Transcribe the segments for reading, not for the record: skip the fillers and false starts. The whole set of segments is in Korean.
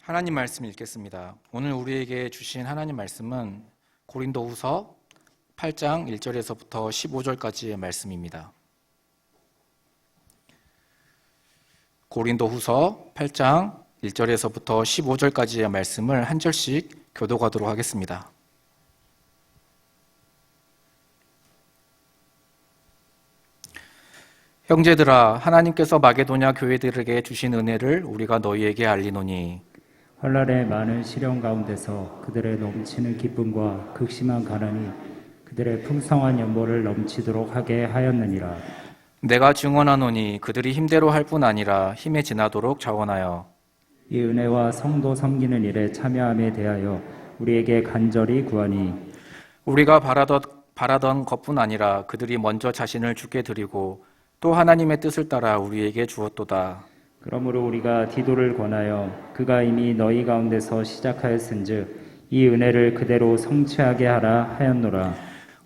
하나님 말씀 읽겠습니다. 오늘 우리에게 주신 하나님 말씀은 고린도후서 8장 1절에서부터 15절까지의 말씀입니다. 고린도후서 8장 1절에서부터 15절까지의 말씀을 한 절씩 교독하도록 하겠습니다. 형제들아, 하나님께서 마게도냐 교회들에게 주신 은혜를 우리가 너희에게 알리노니 환난의 많은 시련 가운데서 그들의 넘치는 기쁨과 극심한 가난이 그들의 풍성한 연보를 넘치도록 하게 하였느니라. 내가 증언하노니 그들이 힘대로 할 뿐 아니라 힘에 지나도록 자원하여 이 은혜와 성도 섬기는 일에 참여함에 대하여 우리에게 간절히 구하니 우리가 바라던 것뿐 아니라 그들이 먼저 자신을 주께 드리고 또 하나님의 뜻을 따라 우리에게 주었도다. 그러므로 우리가 디도를 권하여 그가 이미 너희 가운데서 시작하였은즉 이 은혜를 그대로 성취하게 하라 하였노라.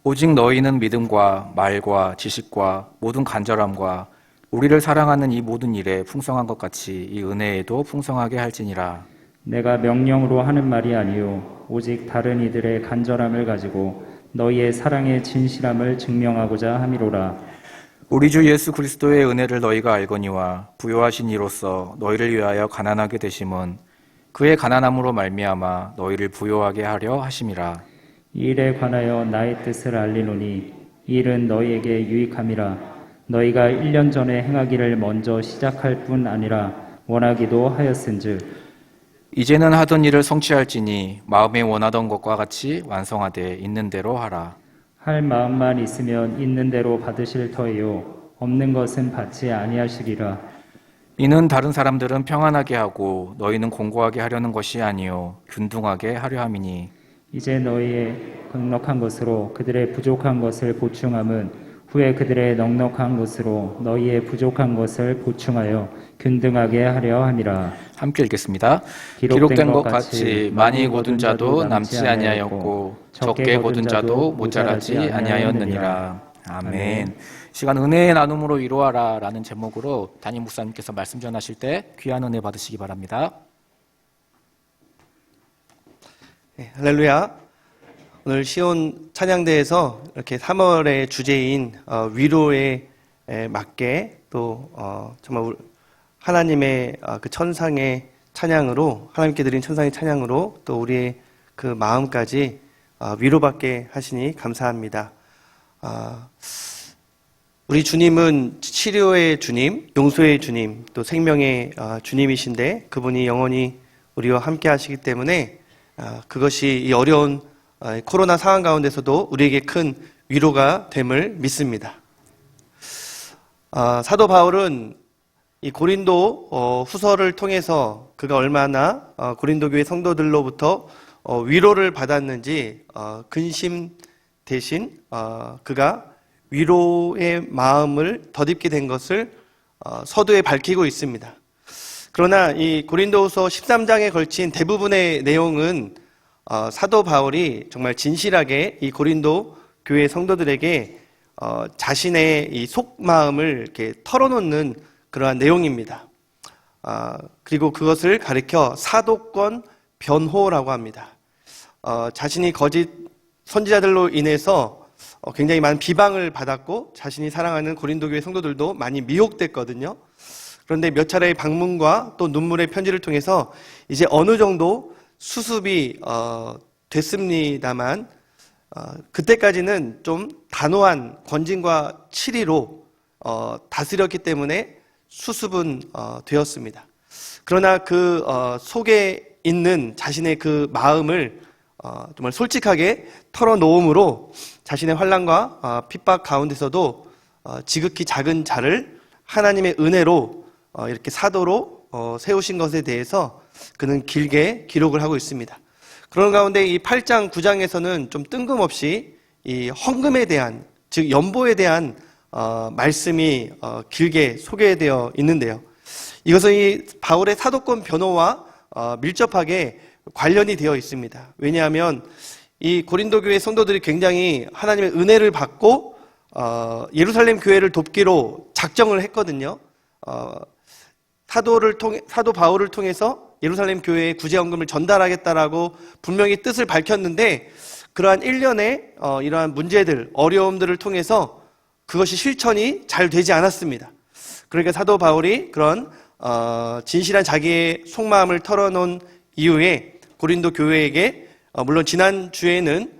오직 너희는 믿음과 말과 지식과 모든 간절함과 우리를 사랑하는 이 모든 일에 풍성한 것 같이 이 은혜에도 풍성하게 할지니라. 내가 명령으로 하는 말이 아니요 오직 다른 이들의 간절함을 가지고 너희의 사랑의 진실함을 증명하고자 함이로라. 우리 주 예수 그리스도의 은혜를 너희가 알거니와 부요하신 이로써 너희를 위하여 가난하게 되심은 그의 가난함으로 말미암아 너희를 부요하게 하려 하심이라. 이 일에 관하여 나의 뜻을 알리노니 이 일은 너희에게 유익함이라. 너희가 1년 전에 행하기를 먼저 시작할 뿐 아니라 원하기도 하였은즉 이제는 하던 일을 성취할지니 마음에 원하던 것과 같이 완성하되 있는 대로 하라. 할 마음만 있으면 있는 대로 받으실 터이요 없는 것은 받지 아니하시리라. 이는 다른 사람들은 평안하게 하고 너희는 공고하게 하려는 것이 아니요 균등하게 하려 함이니 이제 너희의 넉넉한 것으로 그들의 부족한 것을 보충함은 후에 그들의 넉넉한 것으로 너희의 부족한 것을 보충하여 균등하게 하려 함이라. 함께 읽겠습니다. 기록된 것 같이 많이 거둔 자도 남지 아니하였고 적게 거둔 자도 모자라지 아니하였느니라. 아멘. 시간 은혜의 나눔으로 이루어라 라는 제목으로 담임 목사님께서 말씀 전하실 때 귀한 은혜 받으시기 바랍니다. 네, 할렐루야. 오늘 시온 찬양대에서 이렇게 3월의 주제인 위로에 맞게 또 정말 하나님의 그 천상의 찬양으로 하나님께 드린 천상의 찬양으로 또 우리의 그 마음까지 위로받게 하시니 감사합니다. 우리 주님은 치료의 주님, 용서의 주님, 또 생명의 주님이신데 그분이 영원히 우리와 함께 하시기 때문에 그것이 이 어려운 코로나 상황 가운데서도 우리에게 큰 위로가 됨을 믿습니다. 사도 바울은 이 고린도 후서를 통해서 그가 얼마나 고린도 교회 성도들로부터 위로를 받았는지 근심 대신 그가 위로의 마음을 덧입게 된 것을 서두에 밝히고 있습니다. 그러나 이 고린도후서 13장에 걸친 대부분의 내용은 사도 바울이 정말 진실하게 이 고린도 교회 성도들에게 자신의 이 속마음을 이렇게 털어놓는 그러한 내용입니다. 그리고 그것을 가리켜 사도권 변호라고 합니다. 자신이 거짓 선지자들로 인해서 굉장히 많은 비방을 받았고 자신이 사랑하는 고린도 교회 성도들도 많이 미혹됐거든요. 그런데 몇 차례의 방문과 또 눈물의 편지를 통해서 이제 어느 정도 수습이 됐습니다만 그때까지는 좀 단호한 권징과 치리로 다스렸기 때문에 수습은 되었습니다. 그러나 그 속에 있는 자신의 그 마음을 정말 솔직하게 털어놓음으로 자신의 환난과 핍박 가운데서도 지극히 작은 자를 하나님의 은혜로 이렇게 사도로 세우신 것에 대해서 그는 길게 기록을 하고 있습니다. 그런 가운데 이 8장, 9장에서는 좀 뜬금없이 이 헌금에 대한, 즉 연보에 대한 말씀이 길게 소개되어 있는데요. 이것은 이 바울의 사도권 변호와 밀접하게 관련이 되어 있습니다. 왜냐하면 이 고린도 교회 성도들이 굉장히 하나님의 은혜를 받고 예루살렘 교회를 돕기로 작정을 했거든요. 사도 바울을 통해서 예루살렘 교회에 구제헌금을 전달하겠다라고 분명히 뜻을 밝혔는데 그러한 일련의 이러한 문제들, 어려움들을 통해서 그것이 실천이 잘 되지 않았습니다. 그러니까 사도 바울이 그런 진실한 자기의 속마음을 털어놓은 이후에 고린도 교회에게 물론 지난 주에는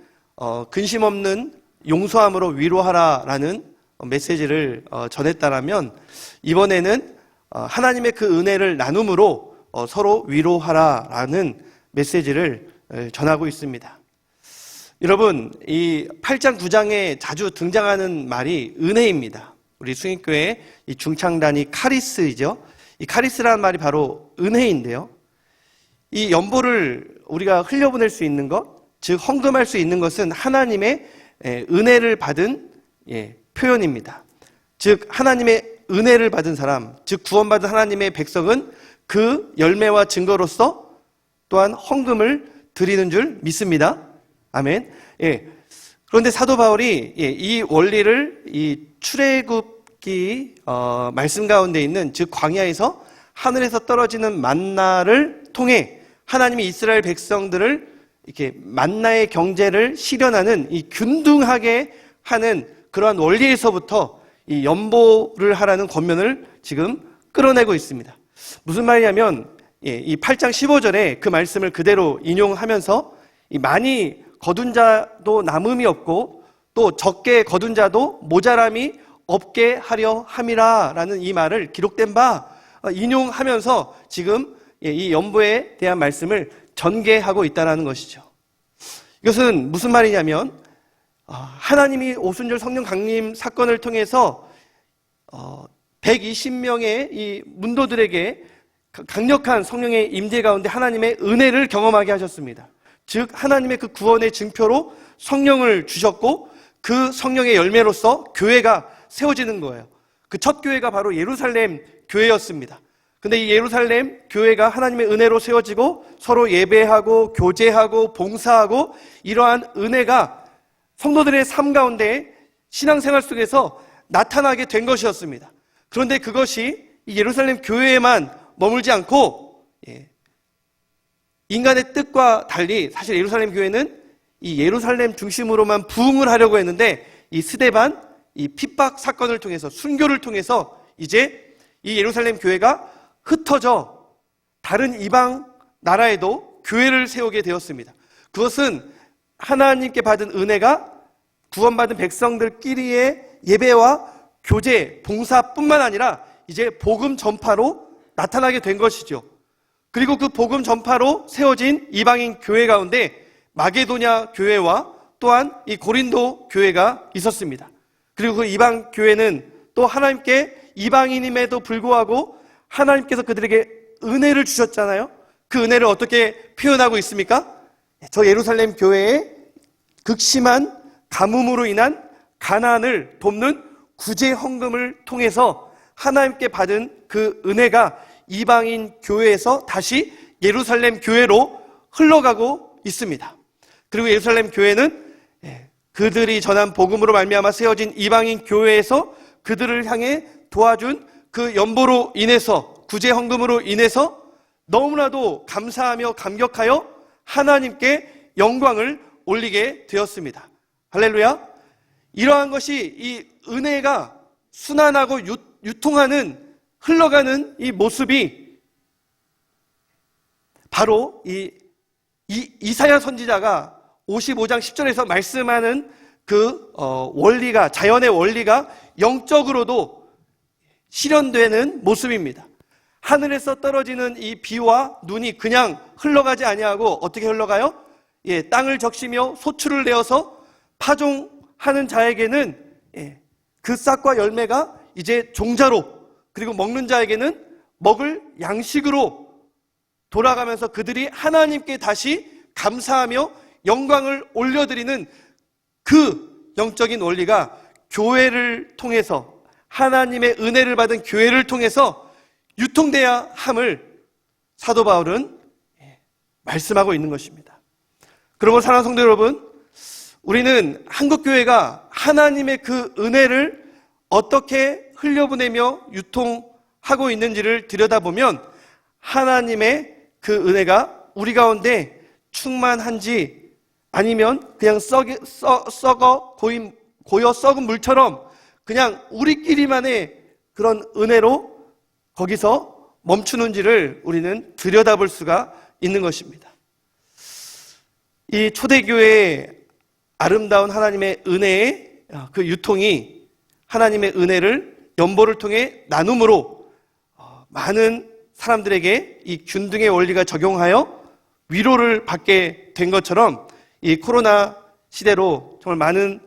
근심 없는 용서함으로 위로하라라는 메시지를 전했다라면 이번에는 하나님의 그 은혜를 나눔으로 서로 위로하라라는 메시지를 전하고 있습니다. 여러분, 이 8장 9장에 자주 등장하는 말이 은혜입니다. 우리 숭익교회 이 중창단이 카리스이죠. 이 카리스라는 말이 바로 은혜인데요. 이 연보를 우리가 흘려보낼 수 있는 것, 즉 헌금할 수 있는 것은 하나님의 은혜를 받은 표현입니다. 즉 하나님의 은혜를 받은 사람, 즉 구원받은 하나님의 백성은 그 열매와 증거로서 또한 헌금을 드리는 줄 믿습니다. 아멘. 그런데 사도 바울이 이 원리를 이 출애굽기 말씀 가운데 있는 즉 광야에서 하늘에서 떨어지는 만나를 통해 하나님이 이스라엘 백성들을 이렇게 만나의 경제를 실현하는 이 균등하게 하는 그러한 원리에서부터 이 연보를 하라는 권면을 지금 끌어내고 있습니다. 무슨 말이냐면 이 8장 15절에 그 말씀을 그대로 인용하면서 이 많이 거둔 자도 남음이 없고 또 적게 거둔 자도 모자람이 없게 하려 함이라 라는 이 말을 기록된 바 인용하면서 지금 이 연보에 대한 말씀을 전개하고 있다는 것이죠. 이것은 무슨 말이냐면 하나님이 오순절 성령 강림 사건을 통해서 120명의 이 문도들에게 강력한 성령의 임재 가운데 하나님의 은혜를 경험하게 하셨습니다. 즉 하나님의 그 구원의 증표로 성령을 주셨고 그 성령의 열매로서 교회가 세워지는 거예요. 그 첫 교회가 바로 예루살렘 교회였습니다. 근데 이 예루살렘 교회가 하나님의 은혜로 세워지고 서로 예배하고 교제하고 봉사하고 이러한 은혜가 성도들의 삶 가운데 신앙생활 속에서 나타나게 된 것이었습니다. 그런데 그것이 이 예루살렘 교회에만 머물지 않고 인간의 뜻과 달리 사실 예루살렘 교회는 이 예루살렘 중심으로만 부흥을 하려고 했는데 이 스데반 이 핍박 사건을 통해서 순교를 통해서 이제 이 예루살렘 교회가 흩어져 다른 이방 나라에도 교회를 세우게 되었습니다. 그것은 하나님께 받은 은혜가 구원받은 백성들끼리의 예배와 교제, 봉사뿐만 아니라 이제 복음 전파로 나타나게 된 것이죠. 그리고 그 복음 전파로 세워진 이방인 교회 가운데 마게도냐 교회와 또한 이 고린도 교회가 있었습니다. 그리고 그 이방 교회는 또 하나님께 이방인임에도 불구하고 하나님께서 그들에게 은혜를 주셨잖아요. 그 은혜를 어떻게 표현하고 있습니까? 저 예루살렘 교회의 극심한 가뭄으로 인한 가난을 돕는 구제 헌금을 통해서 하나님께 받은 그 은혜가 이방인 교회에서 다시 예루살렘 교회로 흘러가고 있습니다. 그리고 예루살렘 교회는 그들이 전한 복음으로 말미암아 세워진 이방인 교회에서 그들을 향해 도와준 그 연보로 인해서 구제 헌금으로 인해서 너무나도 감사하며 감격하여 하나님께 영광을 올리게 되었습니다. 할렐루야. 이러한 것이 이 은혜가 순환하고 유통하는 흘러가는 이 모습이 바로 이사야 선지자가 55장 10절에서 말씀하는 그 원리가, 자연의 원리가 영적으로도 실현되는 모습입니다. 하늘에서 떨어지는 이 비와 눈이 그냥 흘러가지 아니하고 어떻게 흘러가요? 땅을 적시며 소출을 내어서 파종하는 자에게는 그 싹과 열매가 이제 종자로, 그리고 먹는 자에게는 먹을 양식으로 돌아가면서 그들이 하나님께 다시 감사하며 영광을 올려드리는 그 영적인 원리가 교회를 통해서, 하나님의 은혜를 받은 교회를 통해서 유통돼야 함을 사도 바울은 말씀하고 있는 것입니다. 그러므로 사랑하는 성도 여러분, 우리는 한국교회가 하나님의 그 은혜를 어떻게 흘려보내며 유통하고 있는지를 들여다보면 하나님의 그 은혜가 우리 가운데 충만한지 아니면 그냥 고여 썩은 물처럼 그냥 우리끼리만의 그런 은혜로 거기서 멈추는지를 우리는 들여다볼 수가 있는 것입니다. 이 초대교회의 아름다운 하나님의 은혜의 그 유통이 하나님의 은혜를 연보를 통해 나눔으로 많은 사람들에게 이 균등의 원리가 적용하여 위로를 받게 된 것처럼 이 코로나 시대로 정말 많은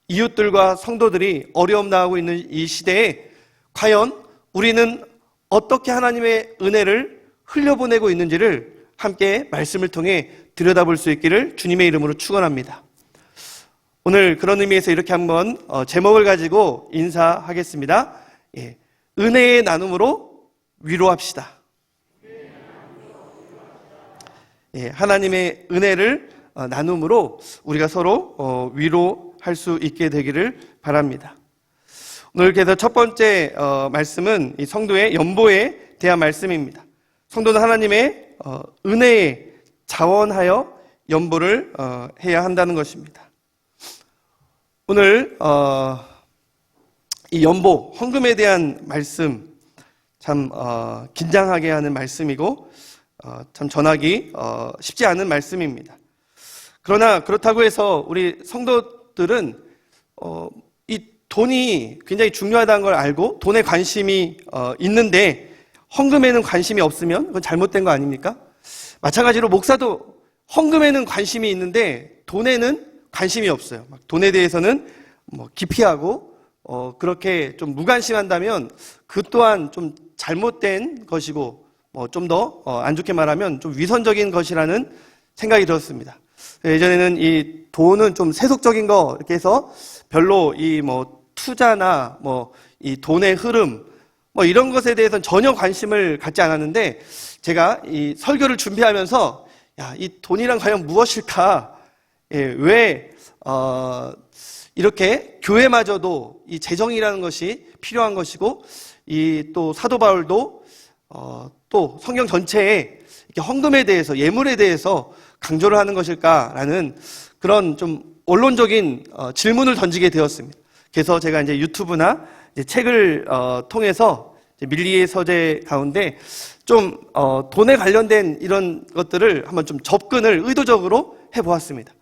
이웃들과 성도들이 어려움 당하고 있는 이 시대에 과연 우리는 어떻게 하나님의 은혜를 흘려보내고 있는지를 함께 말씀을 통해 들여다볼 수 있기를 주님의 이름으로 축원합니다. 오늘 그런 의미에서 이렇게 한번 제목을 가지고 인사하겠습니다. 예, 은혜의 나눔으로 위로합시다. 예, 하나님의 은혜를 나눔으로 우리가 서로 위로할 수 있게 되기를 바랍니다. 오늘 그래서 첫 번째 말씀은 이 성도의 연보에 대한 말씀입니다. 성도는 하나님의 은혜에 자원하여 연보를 해야 한다는 것입니다. 오늘 이 연보, 헌금에 대한 말씀 참 긴장하게 하는 말씀이고 참 전하기 쉽지 않은 말씀입니다. 그러나 그렇다고 해서 우리 성도들은 이 돈이 굉장히 중요하다는 걸 알고 돈에 관심이 있는데 헌금에는 관심이 없으면 그건 잘못된 거 아닙니까? 마찬가지로 목사도 헌금에는 관심이 있는데 돈에는 관심이 없어요. 돈에 대해서는 뭐 기피하고 그렇게 좀 무관심한다면 그 또한 좀 잘못된 것이고 좀 더 안 좋게 말하면 좀 위선적인 것이라는 생각이 들었습니다. 예전에는 이 돈은 좀 세속적인 거 이렇게 해서 별로 이 뭐 투자나 뭐 이 돈의 흐름 뭐 이런 것에 대해서는 전혀 관심을 갖지 않았는데 제가 이 설교를 준비하면서 야, 이 돈이란 과연 무엇일까? 예, 왜 이렇게 교회마저도 이 재정이라는 것이 필요한 것이고 이 또 사도 바울도 또 성경 전체에 이렇게 헌금에 대해서 예물에 대해서 강조를 하는 것일까라는 그런 좀 원론적인 질문을 던지게 되었습니다. 그래서 제가 이제 유튜브나 이제 책을 통해서 이제 밀리의 서재 가운데 좀 돈에 관련된 이런 것들을 한번 좀 접근을 의도적으로 해보았습니다.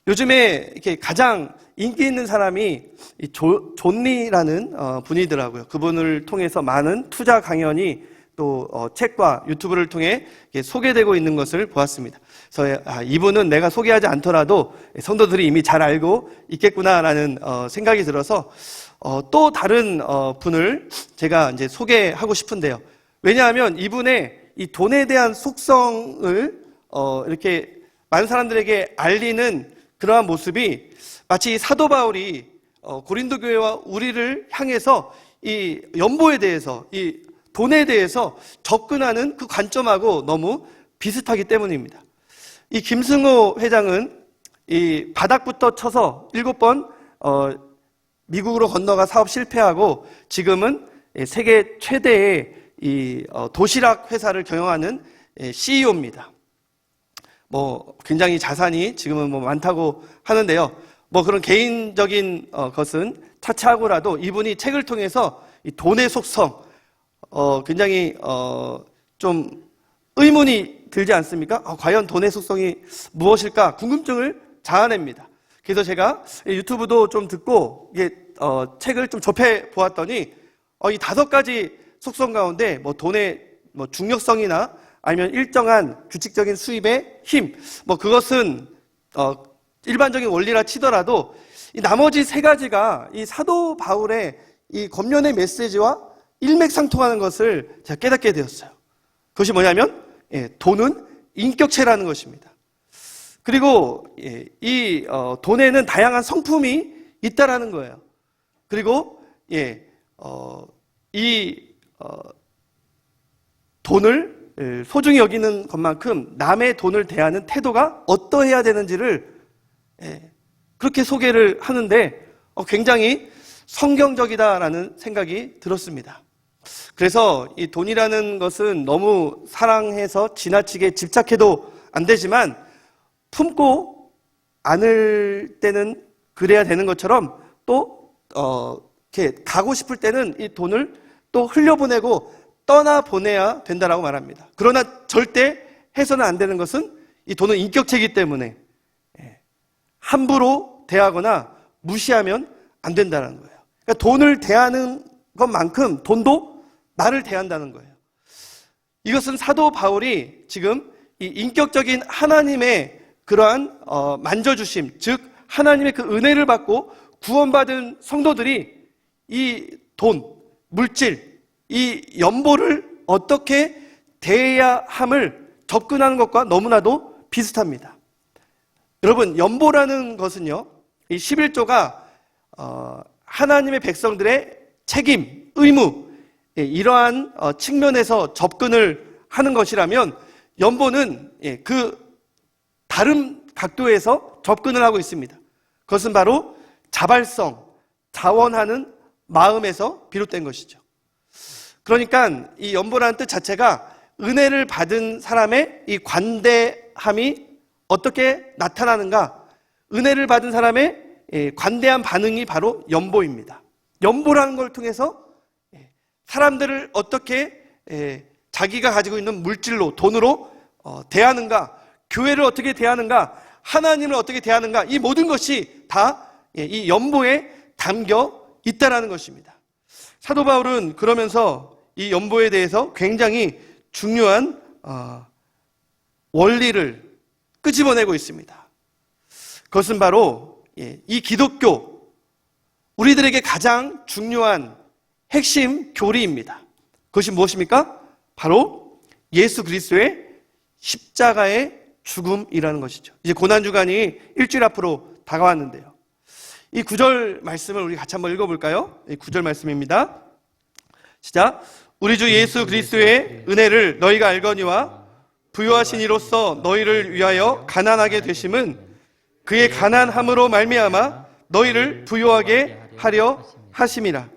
요즘에 이렇게 가장 인기 있는 사람이 이 존리라는 분이더라고요. 그분을 통해서 많은 투자 강연이 또 책과 유튜브를 통해 소개되고 있는 것을 보았습니다. 그래서 이분은 내가 소개하지 않더라도 성도들이 이미 잘 알고 있겠구나라는 생각이 들어서 또 다른 분을 제가 이제 소개하고 싶은데요. 왜냐하면 이분의 이 돈에 대한 속성을 이렇게 많은 사람들에게 알리는 그러한 모습이 마치 사도 바울이 고린도 교회와 우리를 향해서 이 연보에 대해서 이 돈에 대해서 접근하는 그 관점하고 너무 비슷하기 때문입니다. 이 김승호 회장은 이 바닥부터 쳐서 7번 미국으로 건너가 사업 실패하고 지금은 세계 최대의 이 도시락 회사를 경영하는 CEO입니다. 뭐 굉장히 자산이 지금은 뭐 많다고 하는데요. 뭐 그런 개인적인 것은 차치하고라도 이분이 책을 통해서 이 돈의 속성 굉장히 좀 의문이 들지 않습니까? 과연 돈의 속성이 무엇일까 궁금증을 자아냅니다. 그래서 제가 유튜브도 좀 듣고 이게 책을 좀 접해 보았더니 이 5가지 속성 가운데 뭐 돈의 뭐 중력성이나 아니면 일정한 규칙적인 수입의 힘, 뭐 그것은 일반적인 원리라 치더라도 이 나머지 3가지가 이 사도 바울의 이 겉면의 메시지와 일맥상통하는 것을 제가 깨닫게 되었어요. 그것이 뭐냐면 돈은 인격체라는 것입니다. 그리고 이 돈에는 다양한 성품이 있다라는 거예요. 그리고 이 돈을 소중히 여기는 것만큼 남의 돈을 대하는 태도가 어떠해야 되는지를 그렇게 소개를 하는데 굉장히 성경적이다라는 생각이 들었습니다. 그래서 이 돈이라는 것은 너무 사랑해서 지나치게 집착해도 안 되지만 품고 안을 때는 그래야 되는 것처럼 또 이렇게 가고 싶을 때는 이 돈을 또 흘려보내고 떠나보내야 된다라고 말합니다. 그러나 절대 해서는 안 되는 것은 이 돈은 인격체이기 때문에 함부로 대하거나 무시하면 안 된다는 거예요. 그러니까 돈을 대하는 것만큼 돈도 나를 대한다는 거예요. 이것은 사도 바울이 지금 이 인격적인 하나님의 그러한 만져주심, 즉 하나님의 그 은혜를 받고 구원받은 성도들이 이 돈, 물질, 이 연보를 어떻게 대해야 함을 접근하는 것과 너무나도 비슷합니다. 여러분, 연보라는 것은요, 이 11조가 하나님의 백성들의 책임, 의무, 이러한 측면에서 접근을 하는 것이라면 연보는 그 다른 각도에서 접근을 하고 있습니다. 그것은 바로 자발성, 자원하는 마음에서 비롯된 것이죠. 그러니까 이 연보라는 뜻 자체가 은혜를 받은 사람의 이 관대함이 어떻게 나타나는가, 은혜를 받은 사람의 관대한 반응이 바로 연보입니다. 연보라는 걸 통해서 사람들을 어떻게 자기가 가지고 있는 물질로, 돈으로 대하는가, 교회를 어떻게 대하는가, 하나님을 어떻게 대하는가, 이 모든 것이 다 이 연보에 담겨 있다라는 것입니다. 사도 바울은 그러면서 이 연보에 대해서 굉장히 중요한 원리를 끄집어내고 있습니다. 그것은 바로 이 기독교, 우리들에게 가장 중요한 핵심 교리입니다. 그것이 무엇입니까? 바로 예수 그리스도의 십자가의 죽음이라는 것이죠. 이제 고난주간이 일주일 앞으로 다가왔는데요. 이 9절 말씀을 우리 같이 한번 읽어볼까요? 이 9절 말씀입니다. 시작. 우리 주 예수 그리스도의 은혜를 너희가 알거니와 부요하신 이로써 너희를 위하여 가난하게 되심은 그의 가난함으로 말미암아 너희를 부요하게 하려 하심이라.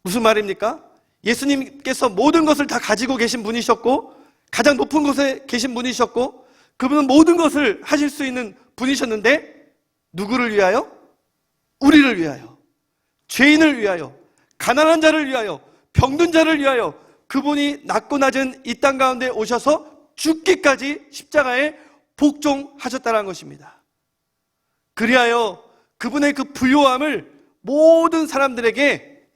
무슨 말입니까? 예수님께서 모든 것을 다 가지고 계신 분이셨고 가장 높은 곳에 계신 분이셨고 그분은 모든 것을 하실 수 있는 분이셨는데 누구를 위하여? 우리를 위하여, 죄인을 위하여, 가난한 자를 위하여, 병든 자를 위하여 그분이 낮고 낮은 이 땅 가운데 오셔서 죽기까지 십자가에 복종하셨다는 것입니다. 그리하여 그분의 그 부요함을 모든 사람들에게,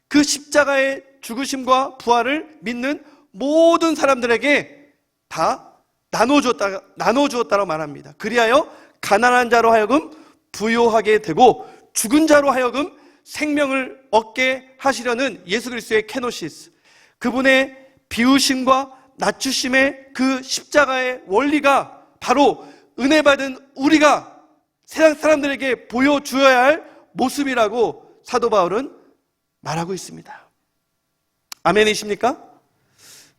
그 십자가의 죽으심과 부활을 믿는 모든 사람들에게 다 나눠주었다고 말합니다. 그리하여 가난한 자로 하여금 부요하게 되고 죽은 자로 하여금 생명을 얻게 하시려는 예수 그리스도의 케노시스, 그분의 비우심과 낮추심의 그 십자가의 원리가 바로 은혜 받은 우리가 세상 사람들에게 보여주어야 할 모습이라고 사도 바울은 말하고 있습니다. 아멘이십니까?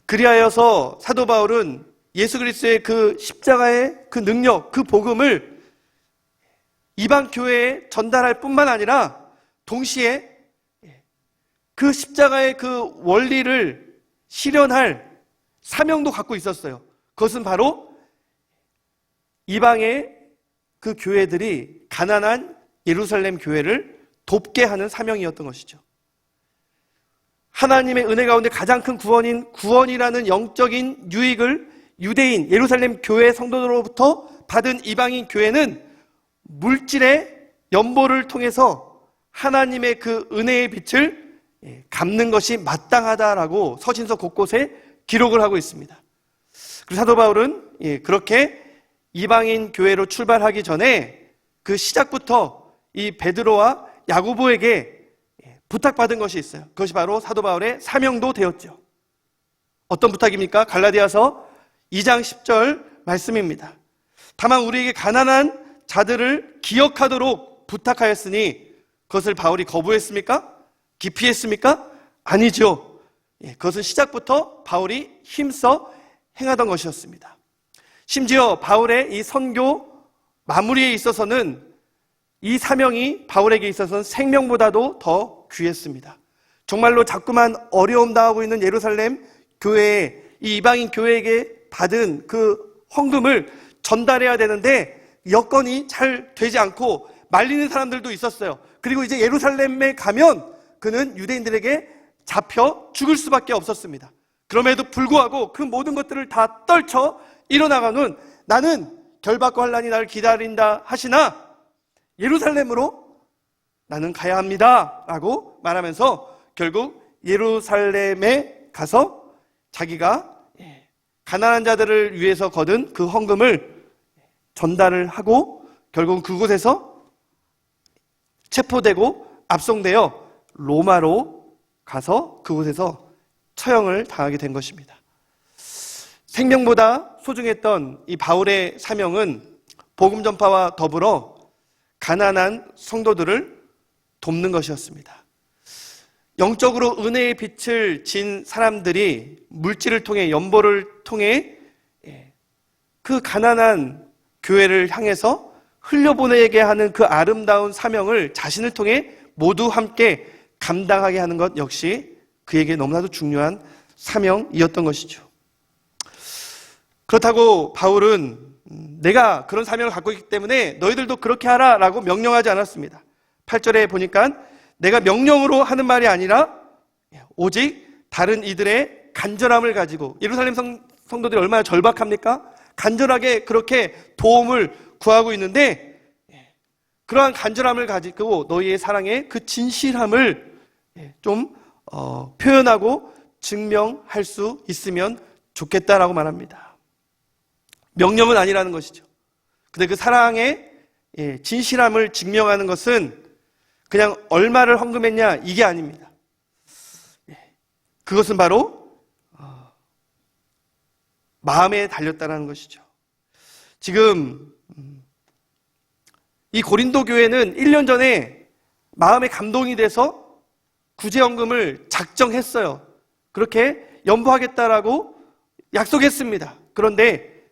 그리하여서 사도 바울은 예수 그리스도의 그 십자가의 그 능력, 그 복음을 이방 교회에 전달할 뿐만 아니라 동시에 그 십자가의 그 원리를 실현할 사명도 갖고 있었어요. 그것은 바로 이방의 그 교회들이 가난한 예루살렘 교회를 돕게 하는 사명이었던 것이죠. 하나님의 은혜 가운데 가장 큰 구원이라는 영적인 유익을 유대인 예루살렘 교회 성도들로부터 받은 이방인 교회는 물질의 연보를 통해서 하나님의 그 은혜의 빛을 갚는 것이 마땅하다라고 서신서 곳곳에 기록을 하고 있습니다. 그리고 사도 바울은 그렇게 이방인 교회로 출발하기 전에 그 시작부터 이 베드로와 야고보에게 부탁받은 것이 있어요. 그것이 바로 사도 바울의 사명도 되었죠. 어떤 부탁입니까? 갈라디아서 2장 10절 말씀입니다. 다만 우리에게 가난한 자들을 기억하도록 부탁하였으니 그것을 바울이 거부했습니까? 기피했습니까? 아니죠. 그것은 시작부터 바울이 힘써 행하던 것이었습니다. 심지어 바울의 이 선교 마무리에 있어서는 이 사명이 바울에게 있어서는 생명보다도 더 귀했습니다. 정말로 자꾸만 어려움 당하고 있는 예루살렘 교회에, 이 이방인 교회에게 받은 그 헌금을 전달해야 되는데 여건이 잘 되지 않고 말리는 사람들도 있었어요. 그리고 이제 예루살렘에 가면 그는 유대인들에게 잡혀 죽을 수밖에 없었습니다. 그럼에도 불구하고 그 모든 것들을 다 떨쳐 일어나가는, 나는 결박과 환난이 나를 기다린다 하시나 예루살렘으로 나는 가야 합니다 라고 말하면서 결국 예루살렘에 가서 자기가 가난한 자들을 위해서 거둔 그 헌금을 전달을 하고 결국 그곳에서 체포되고 압송되어 로마로 가서 그곳에서 처형을 당하게 된 것입니다. 생명보다 소중했던 이 바울의 사명은 복음 전파와 더불어 가난한 성도들을 돕는 것이었습니다. 영적으로 은혜의 빛을 진 사람들이 물질을 통해, 연보를 통해 그 가난한 교회를 향해서 흘려보내게 하는 그 아름다운 사명을 자신을 통해 모두 함께 감당하게 하는 것 역시 그에게 너무나도 중요한 사명이었던 것이죠. 그렇다고 바울은 내가 그런 사명을 갖고 있기 때문에 너희들도 그렇게 하라 라고 명령하지 않았습니다. 8절에 보니까 내가 명령으로 하는 말이 아니라 오직 다른 이들의 간절함을 가지고, 예루살렘 성도들이 얼마나 절박합니까? 간절하게 그렇게 도움을 구하고 있는데 그러한 간절함을 가지고 너희의 사랑의 그 진실함을 좀 표현하고 증명할 수 있으면 좋겠다라고 말합니다. 명령은 아니라는 것이죠. 근데 그 사랑의 진실함을 증명하는 것은 그냥 얼마를 헌금했냐 이게 아닙니다. 그것은 바로 마음에 달렸다는 것이죠. 지금 이 고린도 교회는 1년 전에 마음에 감동이 돼서 구제헌금을 작정했어요. 그렇게 연보하겠다라고 약속했습니다. 그런데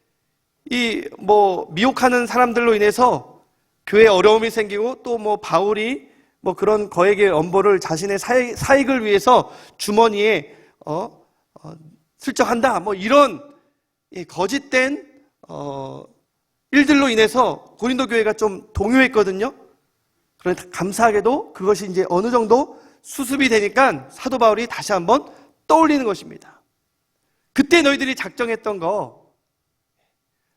미혹하는 사람들로 인해서 교회에 어려움이 생기고 또 바울이 그런 거액의 연보를 자신의 사익을 위해서 주머니에 슬쩍한다 이런 거짓된 일들로 인해서 고린도 교회가 좀 동요했거든요. 그런데 감사하게도 그것이 이제 어느 정도 수습이 되니까 사도 바울이 다시 한번 떠올리는 것입니다. 그때 너희들이 작정했던 거,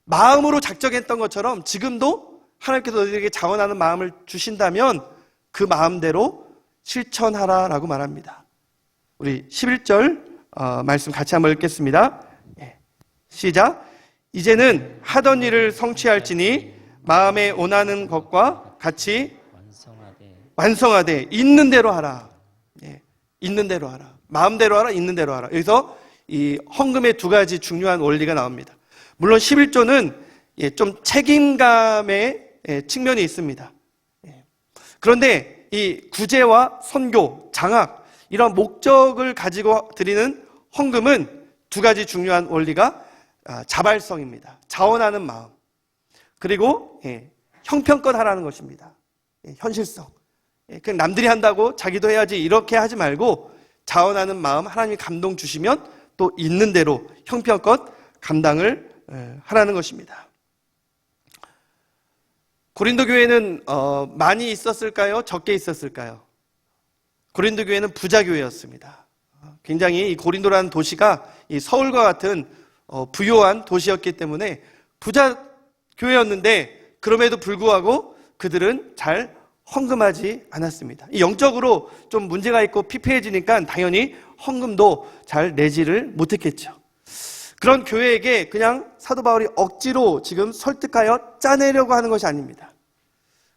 마음으로 작정했던 것처럼 지금도 하나님께서 너희들에게 자원하는 마음을 주신다면 그 마음대로 실천하라라고 말합니다. 우리 11절 말씀 같이 한번 읽겠습니다. 시작. 이제는 하던 일을 성취할지니 마음에 원하는 것과 같이 완성하되 있는 대로 하라. 있는 대로 하라. 마음대로 하라, 있는 대로 하라. 여기서 이 헌금의 두 가지 중요한 원리가 나옵니다. 물론 11조는 좀 책임감의 측면이 있습니다. 그런데 이 구제와 선교, 장학 이런 목적을 가지고 드리는 헌금은 두 가지 중요한 원리가 자발성입니다. 자원하는 마음. 그리고 형편껏 하라는 것입니다. 현실성. 그냥 남들이 한다고 자기도 해야지 이렇게 하지 말고 자원하는 마음, 하나님이 감동 주시면 또 있는 대로 형편껏 감당을 하라는 것입니다. 고린도 교회는 많이 있었을까요? 적게 있었을까요? 고린도 교회는 부자 교회였습니다. 굉장히 이 고린도라는 도시가 이 서울과 같은 부유한 도시였기 때문에 부자 교회였는데 그럼에도 불구하고 그들은 잘 헌금하지 않았습니다. 영적으로 좀 문제가 있고 피폐해지니까 당연히 헌금도 잘 내지를 못했겠죠. 그런 교회에게 그냥 사도 바울이 억지로 지금 설득하여 짜내려고 하는 것이 아닙니다.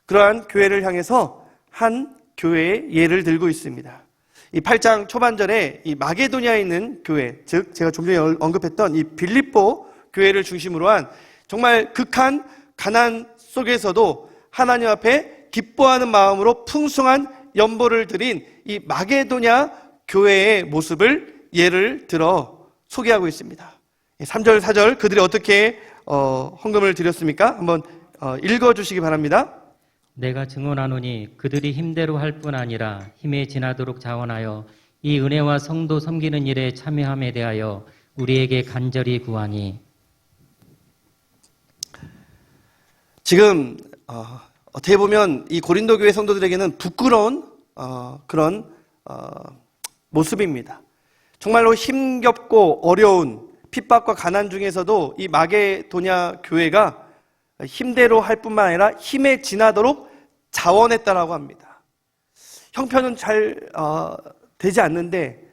그러한 교회를 향해서 한 교회의 예를 들고 있습니다. 이 8장 초반절에 이 마게도니아에 있는 교회, 즉 제가 좀 전에 언급했던 이 빌립보 교회를 중심으로 한 정말 극한 가난 속에서도 하나님 앞에 기뻐하는 마음으로 풍성한 연보를 드린 이 마게도냐 교회의 모습을 예를 들어 소개하고 있습니다. 3절, 4절 그들이 어떻게 헌금을 드렸습니까? 한번 읽어주시기 바랍니다. 내가 증언하노니 그들이 힘대로 할 뿐 아니라 힘에 지나도록 자원하여 이 은혜와 성도 섬기는 일에 참여함에 대하여 우리에게 간절히 구하니. 지금 어떻게 보면 이 고린도 교회 성도들에게는 부끄러운 그런 모습입니다. 정말로 힘겹고 어려운 핍박과 가난 중에서도 이 마게도냐 교회가 힘대로 할 뿐만 아니라 힘에 지나도록 자원했다라고 합니다. 형편은 잘 되지 않는데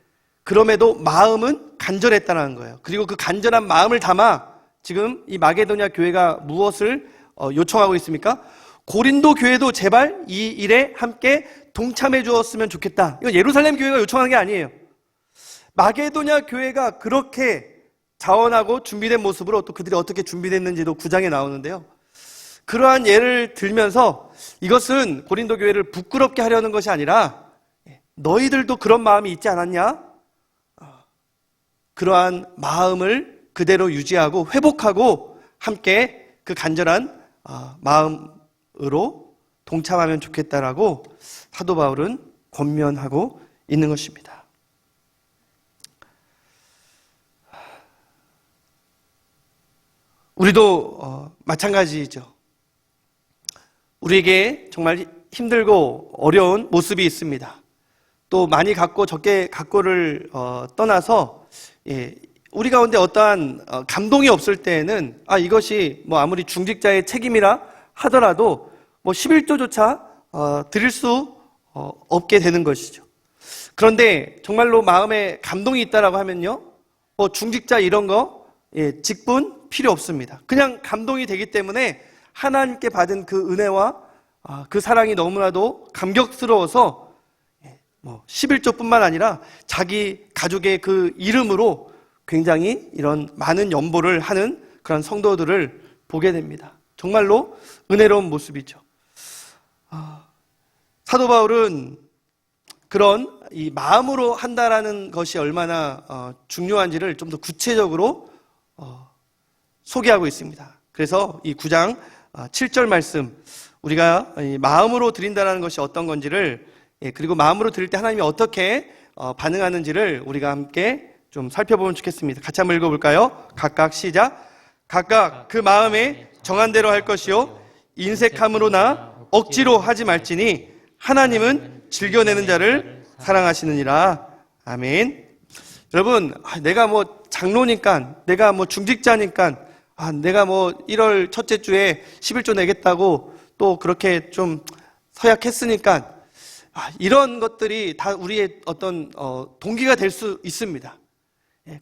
그럼에도 마음은 간절했다는 거예요. 그리고 그 간절한 마음을 담아 지금 이 마게도냐 교회가 무엇을 요청하고 있습니까? 고린도 교회도 제발 이 일에 함께 동참해 주었으면 좋겠다. 이건 예루살렘 교회가 요청하는 게 아니에요. 마게도냐 교회가 그렇게 자원하고 준비된 모습으로 또 그들이 어떻게 준비됐는지도 9장에 나오는데요. 그러한 예를 들면서 이것은 고린도 교회를 부끄럽게 하려는 것이 아니라 너희들도 그런 마음이 있지 않았냐? 그러한 마음을 그대로 유지하고 회복하고 함께 그 간절한 마음으로 동참하면 좋겠다라고 사도 바울은 권면하고 있는 것입니다. 우리도 마찬가지죠. 우리에게 정말 힘들고 어려운 모습이 있습니다. 또 많이 갖고 적게 갖고를 떠나서 우리 가운데 어떠한 감동이 없을 때에는 이것이 뭐 아무리 중직자의 책임이라 하더라도 뭐 11조조차 드릴 수 없게 되는 것이죠. 그런데 정말로 마음에 감동이 있다라고 하면요, 뭐 중직자 이런 거 직분 필요 없습니다. 그냥 감동이 되기 때문에 하나님께 받은 그 은혜와 그 사랑이 너무나도 감격스러워서 뭐 11조뿐만 아니라 자기 가족의 그 이름으로 굉장히 이런 많은 연보를 하는 그런 성도들을 보게 됩니다. 정말로 은혜로운 모습이죠. 사도 바울은 그런 이 마음으로 한다라는 것이 얼마나 중요한지를 좀 더 구체적으로 소개하고 있습니다. 그래서 이 9장 7절 말씀, 우리가 이 마음으로 드린다라는 것이 어떤 건지를, 그리고 마음으로 드릴 때 하나님이 어떻게 반응하는지를 우리가 함께 좀 살펴보면 좋겠습니다. 같이 한번 읽어볼까요? 각각 시작. 각각 그 마음에 정한 대로 할 것이요 인색함으로나 억지로 하지 말지니 하나님은 즐겨내는 자를 사랑하시느니라. 아멘. 여러분, 내가 뭐 장로니까, 내가 뭐 중직자니까, 내가 뭐 1월 첫째 주에 11조 내겠다고 또 그렇게 좀 서약했으니까, 이런 것들이 다 우리의 어떤 동기가 될 수 있습니다.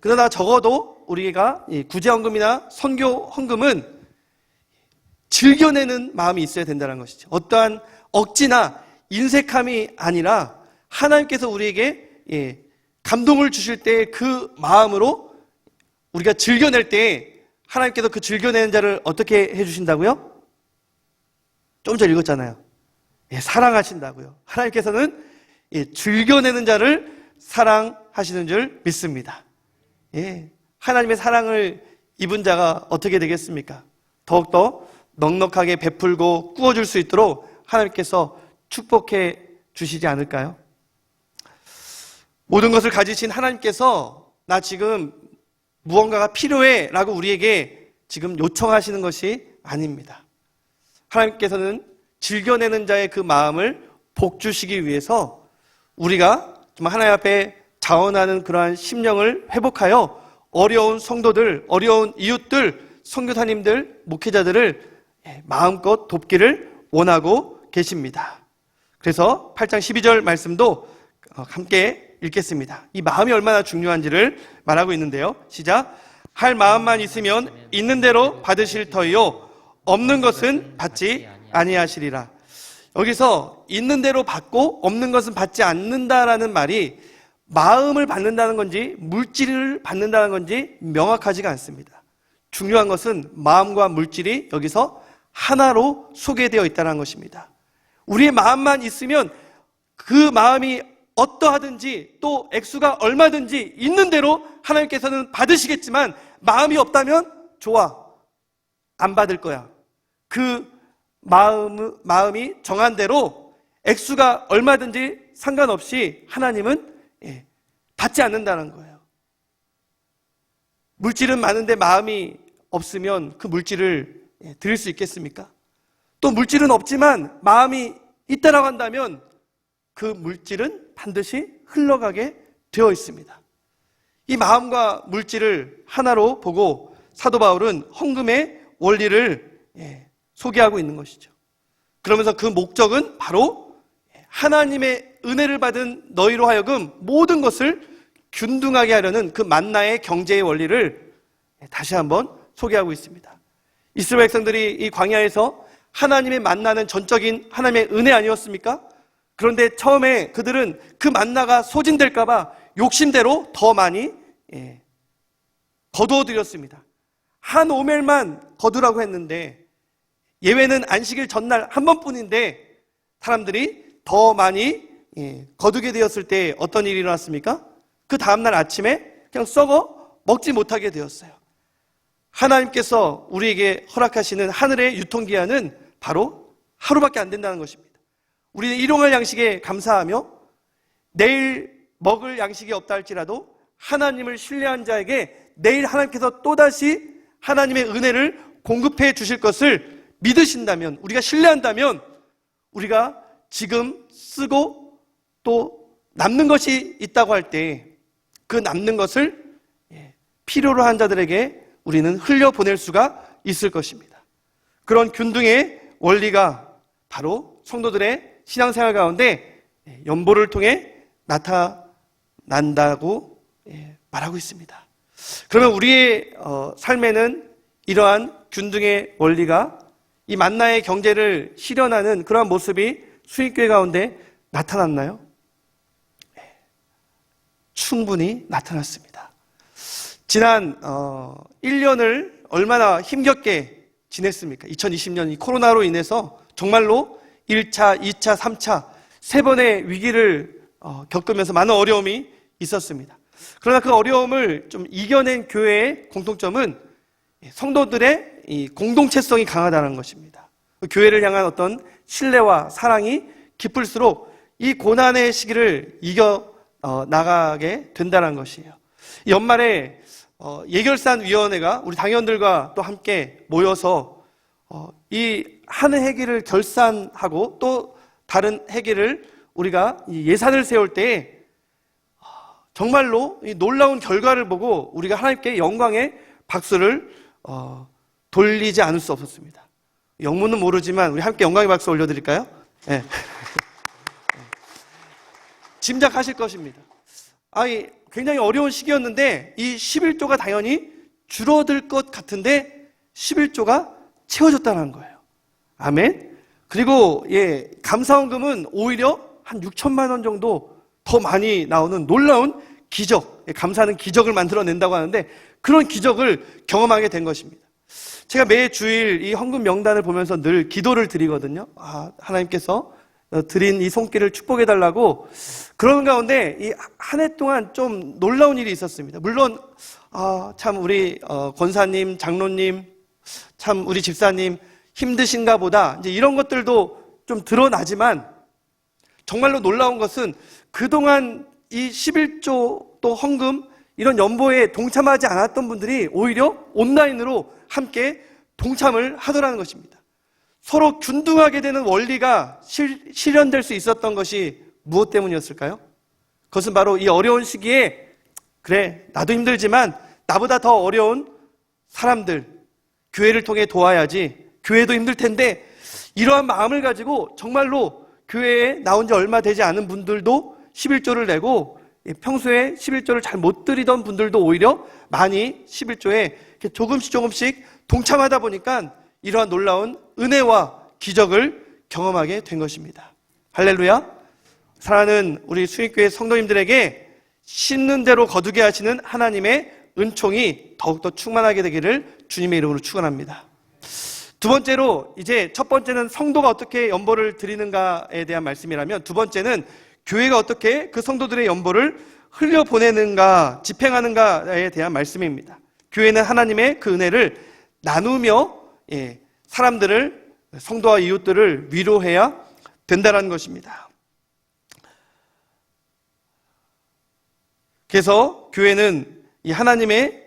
그러나 적어도 우리가 구제헌금이나 선교 헌금은 즐겨내는 마음이 있어야 된다는 것이죠. 어떠한 억지나 인색함이 아니라 하나님께서 우리에게 감동을 주실 때 그 마음으로 우리가 즐겨낼 때 하나님께서 그 즐겨내는 자를 어떻게 해주신다고요? 좀 전에 읽었잖아요. 사랑하신다고요. 하나님께서는 즐겨내는 자를 사랑하시는 줄 믿습니다. 하나님의 사랑을 입은 자가 어떻게 되겠습니까? 더욱더 넉넉하게 베풀고 꾸어줄 수 있도록 하나님께서 축복해 주시지 않을까요? 모든 것을 가지신 하나님께서 나 지금 무언가가 필요해 라고 우리에게 지금 요청하시는 것이 아닙니다. 하나님께서는 즐겨내는 자의 그 마음을 복주시기 위해서 우리가 정말 하나님 앞에 자원하는 그러한 심령을 회복하여 어려운 성도들, 어려운 이웃들, 선교사님들, 목회자들을 마음껏 돕기를 원하고 계십니다. 그래서 8장 12절 말씀도 함께 읽겠습니다. 이 마음이 얼마나 중요한지를 말하고 있는데요. 시작. 할 마음만 있으면 있는 대로 받으실 터이요 없는 것은 받지 아니하시리라. 여기서 있는 대로 받고 없는 것은 받지 않는다라는 말이 마음을 받는다는 건지 물질을 받는다는 건지 명확하지가 않습니다. 중요한 것은 마음과 물질이 여기서 하나로 소개되어 있다는 것입니다. 우리의 마음만 있으면 그 마음이 어떠하든지 또 액수가 얼마든지 있는 대로 하나님께서는 받으시겠지만 마음이 없다면 좋아, 안 받을 거야. 그 마음이 정한 대로 액수가 얼마든지 상관없이 하나님은 받지 않는다는 거예요. 물질은 많은데 마음이 없으면 그 물질을 드릴 수 있겠습니까? 또 물질은 없지만 마음이 있다라고 한다면 그 물질은 반드시 흘러가게 되어 있습니다. 이 마음과 물질을 하나로 보고 사도 바울은 헌금의 원리를 소개하고 있는 것이죠. 그러면서 그 목적은 바로 하나님의 은혜를 받은 너희로 하여금 모든 것을 균등하게 하려는 그 만나의 경제의 원리를 다시 한번 소개하고 있습니다. 이스라엘 백성들이 이 광야에서 하나님의 만나는 전적인 하나님의 은혜 아니었습니까? 그런데 처음에 그들은 그 만나가 소진될까 봐 욕심대로 더 많이 거두어 드렸습니다. 한 오멜만 거두라고 했는데 예외는 안식일 전날 한 번뿐인데 사람들이 더 많이 거두게 되었을 때 어떤 일이 일어났습니까? 그 다음날 아침에 그냥 썩어 먹지 못하게 되었어요. 하나님께서 우리에게 허락하시는 하늘의 유통기한은 바로 하루밖에 안 된다는 것입니다. 우리는 일용할 양식에 감사하며 내일 먹을 양식이 없다 할지라도 하나님을 신뢰한 자에게 내일 하나님께서 또다시 하나님의 은혜를 공급해 주실 것을 믿으신다면, 우리가 신뢰한다면 우리가 지금 쓰고 또 남는 것이 있다고 할 때 그 남는 것을 필요로 한 자들에게 우리는 흘려보낼 수가 있을 것입니다. 그런 균등의 원리가 바로 성도들의 신앙생활 가운데 연보를 통해 나타난다고 말하고 있습니다. 그러면 우리의 삶에는 이러한 균등의 원리가 이 만나의 경제를 실현하는 그러한 모습이 수익교회 가운데 나타났나요? 충분히 나타났습니다. 지난 1년을 얼마나 힘겹게 지냈습니까? 2020년 이 코로나로 인해서 정말로 1차, 2차, 3차 세 번의 위기를 겪으면서 많은 어려움이 있었습니다. 그러나 그 어려움을 좀 이겨낸 교회의 공통점은 성도들의 이 공동체성이 강하다는 것입니다. 교회를 향한 어떤 신뢰와 사랑이 깊을수록 이 고난의 시기를 이겨 나가게 된다는 것이에요. 연말에 예결산 위원회가 우리 당원들과 또 함께 모여서 이 한 해기를 결산하고 또 다른 해기를 우리가 예산을 세울 때 정말로 이 놀라운 결과를 보고 우리가 하나님께 영광의 박수를 돌리지 않을 수 없었습니다. 영문은 모르지만 우리 함께 영광의 박수 올려드릴까요? 네. 짐작하실 것입니다. 굉장히 어려운 시기였는데 이 11조가 당연히 줄어들 것 같은데 11조가 채워졌다는 거예요. 아멘. 그리고 감사원금은 오히려 한 6천만 원 정도 더 많이 나오는 놀라운 기적, 감사하는 기적을 만들어낸다고 하는데 그런 기적을 경험하게 된 것입니다. 제가 매 주일 이 헌금 명단을 보면서 늘 기도를 드리거든요. 하나님께서 드린 이 손길을 축복해달라고. 그런 가운데 이 한 해 동안 좀 놀라운 일이 있었습니다. 물론 참 우리 권사님, 장로님, 참 우리 집사님 힘드신가 보다 이제 이런 것들도 좀 드러나지만 정말로 놀라운 것은 그동안 이 11조 또 헌금 이런 연보에 동참하지 않았던 분들이 오히려 온라인으로 함께 동참을 하더라는 것입니다. 서로 균등하게 되는 원리가 실현될 수 있었던 것이 무엇 때문이었을까요? 그것은 바로 이 어려운 시기에 그래 나도 힘들지만 나보다 더 어려운 사람들 교회를 통해 도와야지, 교회도 힘들 텐데 이러한 마음을 가지고 정말로 교회에 나온 지 얼마 되지 않은 분들도 11조를 내고 평소에 11조를 잘 못 드리던 분들도 오히려 많이 11조에 조금씩 동참하다 보니까 이러한 놀라운 은혜와 기적을 경험하게 된 것입니다. 할렐루야. 사랑하는 우리 수익교회 성도님들에게 심는 대로 거두게 하시는 하나님의 은총이 더욱더 충만하게 되기를 주님의 이름으로 축원합니다. 두 번째로, 이제 첫 번째는 성도가 어떻게 연보를 드리는가에 대한 말씀이라면, 두 번째는 교회가 어떻게 그 성도들의 연보를 흘려보내는가, 집행하는가에 대한 말씀입니다. 교회는 하나님의 그 은혜를 나누며 사람들을, 성도와 이웃들을 위로해야 된다는 것입니다. 그래서 교회는 이 하나님의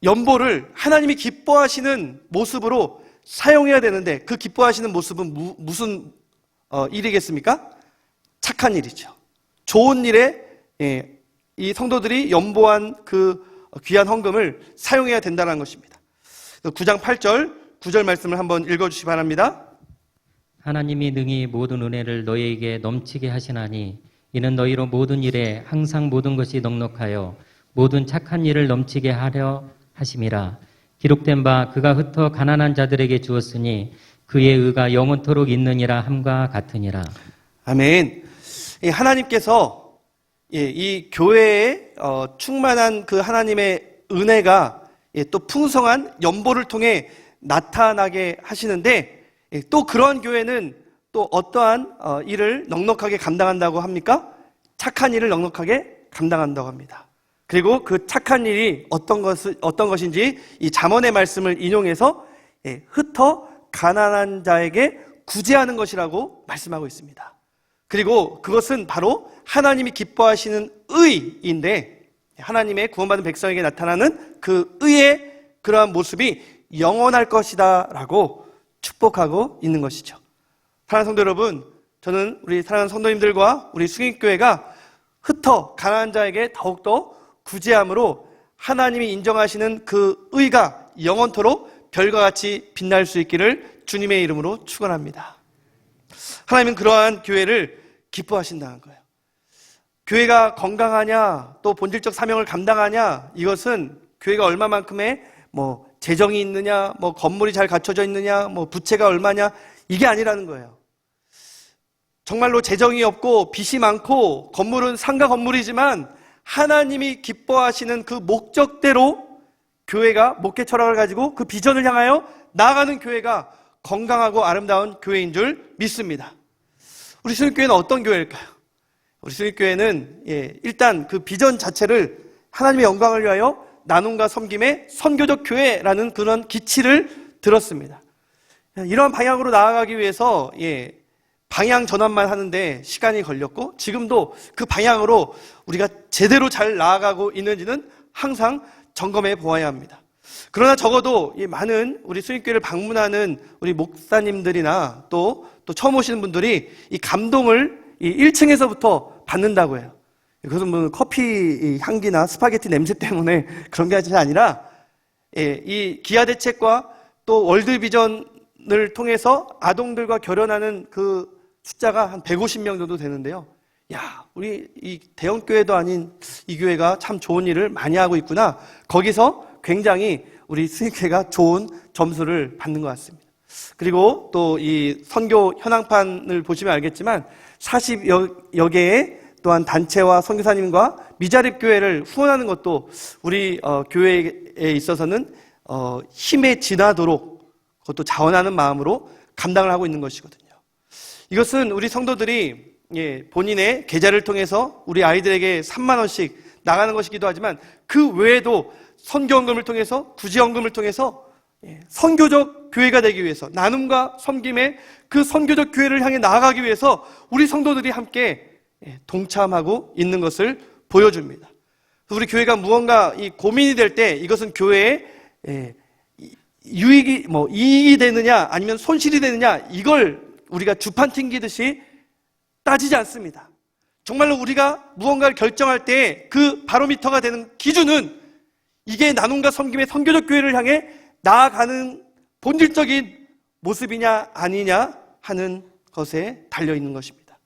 연보를 하나님이 기뻐하시는 모습으로 사용해야 되는데, 그 기뻐하시는 모습은 무슨 일이겠습니까? 착한 일이죠. 좋은 일에 이 성도들이 연보한 그 귀한 헌금을 사용해야 된다는 것입니다. 9장 8절 9절 말씀을 한번 읽어주시기 바랍니다. 하나님이 능히 모든 은혜를 너희에게 넘치게 하시나니 이는 너희로 모든 일에 항상 모든 것이 넉넉하여 모든 착한 일을 넘치게 하려 하심이라. 기록된 바 그가 흩어 가난한 자들에게 주었으니 그의 의가 영원토록 있느니라 함과 같으니라. 아멘. 하나님께서 이 교회에 충만한 그 하나님의 은혜가 또 풍성한 연보를 통해 나타나게 하시는데, 또 그러한 교회는 또 어떠한 일을 넉넉하게 감당한다고 합니까? 착한 일을 넉넉하게 감당한다고 합니다. 그리고 그 착한 일이 어떤 것인지 이 잠언의 말씀을 인용해서 흩어 가난한 자에게 구제하는 것이라고 말씀하고 있습니다. 그리고 그것은 바로 하나님이 기뻐하시는 의인데, 하나님의 구원받은 백성에게 나타나는 그 의의 그러한 모습이 영원할 것이다 라고 축복하고 있는 것이죠. 사랑하는 성도 여러분, 저는 우리 사랑하는 성도님들과 우리 승인교회가 흩어 가난한 자에게 더욱더 구제함으로 하나님이 인정하시는 그 의가 영원토록 별과 같이 빛날 수 있기를 주님의 이름으로 축원합니다. 하나님은 그러한 교회를 기뻐하신다는 거예요. 교회가 건강하냐, 또 본질적 사명을 감당하냐, 이것은 교회가 얼마만큼의 재정이 있느냐, 건물이 잘 갖춰져 있느냐, 부채가 얼마냐, 이게 아니라는 거예요. 정말로 재정이 없고 빚이 많고 건물은 상가 건물이지만 하나님이 기뻐하시는 그 목적대로 교회가 목회 철학을 가지고 그 비전을 향하여 나아가는 교회가 건강하고 아름다운 교회인 줄 믿습니다. 우리 수익교회는 어떤 교회일까요? 우리 수익교회는 일단 그 비전 자체를 하나님의 영광을 위하여 나눔과 섬김의 선교적 교회라는 그런 기치를 들었습니다. 이러한 방향으로 나아가기 위해서 방향 전환만 하는데 시간이 걸렸고, 지금도 그 방향으로 우리가 제대로 잘 나아가고 있는지는 항상 점검해 보아야 합니다. 그러나 적어도 많은 우리 수익교회를 방문하는 우리 목사님들이나 또 처음 오시는 분들이 이 감동을 1층에서부터 받는다고 해요. 그것은 커피 향기나 스파게티 냄새 때문에 그런 게 아니라, 이 기아 대책과 또 월드비전을 통해서 아동들과 결연하는 그 숫자가 한 150명 정도 되는데요. 우리 이 대형교회도 아닌 이 교회가 참 좋은 일을 많이 하고 있구나. 거기서 굉장히 우리 수익회가 좋은 점수를 받는 것 같습니다. 그리고 또 이 선교 현황판을 보시면 알겠지만 40여 개의 또한 단체와 선교사님과 미자립교회를 후원하는 것도 우리 교회에 있어서는 힘에 지나도록 그것도 자원하는 마음으로 감당을 하고 있는 것이거든요. 이것은 우리 성도들이 본인의 계좌를 통해서 우리 아이들에게 3만 원씩 나가는 것이기도 하지만, 그 외에도 선교헌금을 통해서, 구제헌금을 통해서 선교적 교회가 되기 위해서, 나눔과 섬김의 그 선교적 교회를 향해 나아가기 위해서 우리 성도들이 함께 동참하고 있는 것을 보여줍니다. 우리 교회가 무언가 고민이 될 때 이것은 교회에 이익이 되느냐 아니면 손실이 되느냐, 이걸 우리가 주판 튕기듯이 따지지 않습니다. 정말로 우리가 무언가를 결정할 때 그 바로미터가 되는 기준은 이게 나눔과 섬김의 선교적 교회를 향해 나아가는 본질적인 모습이냐 아니냐 하는 것에 달려있는 것입니다.